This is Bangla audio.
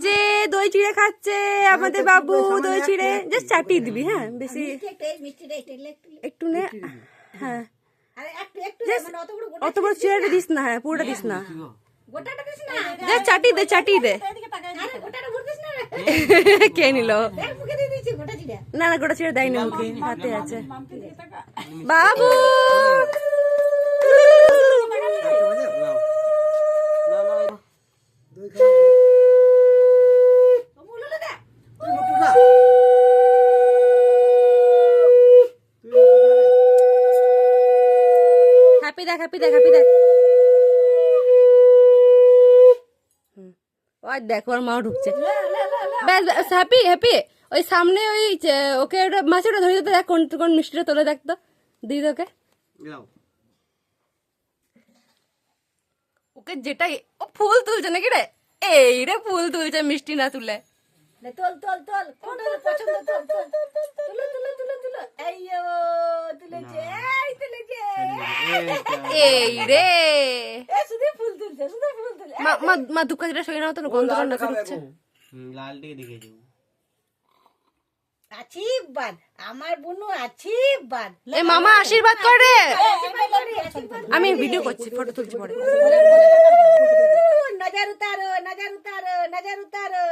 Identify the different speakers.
Speaker 1: যে দই চিড়ে খাচ্ছে আমাদের বাবু। দই চিড়ে জাস্ট চাটিয়ে দিবি, হ্যাঁ বেশি একটু নে। হ্যাঁ অত বড় চিড়েটা দিস না, হ্যাঁ পুরোটা দিস না, জাস্ট চাটিয়ে দে, চাটিয়ে দে। কে নিল? না না গোটা চিড়ে দেয়নি মুখে, হাতে আছে বাবু। হ্যাপি দেখ, হ্যাপি দেখ, হ্যাপি দেখ। ওই দেখ ওর মাও ঢুকছে। ব্যাস হ্যাপি হ্যাপি। ওই সামনে ওই ওকে ওটা মাছের ধরে দিতে দেখ, কোন কোন মিষ্টিটা তোলে দেখ তো, দিই তোকে। ওকে যেটাই ও ফুল তুলছে নাকি রে? এই রে ফুল তুলছে মিষ্টি না তুলে।
Speaker 2: তোল তোল তোল কোনটা পছন্দ, তোল তোল তুলো তুলো তুলো তুলো। আইয়ো তুলেছে, এই তুলেছে।
Speaker 1: এই রে
Speaker 2: এ শুধু ফুল তুলছে, শুধু ফুল তুলে।
Speaker 1: মা দুঃখা যেটা সই না হতো না, গন্ধটা না করছে।
Speaker 3: লাল টিকে দেখেছি।
Speaker 2: আশীর্বাদ আমার বুনু, আশীর্বাদ।
Speaker 1: এ মামা আশীর্বাদ করে।
Speaker 2: আশীর্বাদ।
Speaker 1: আমি ভিডিও করছি, ফটো তুলছি পরে।
Speaker 2: নজর উতারো, নজর উতারো, নজর উতারো।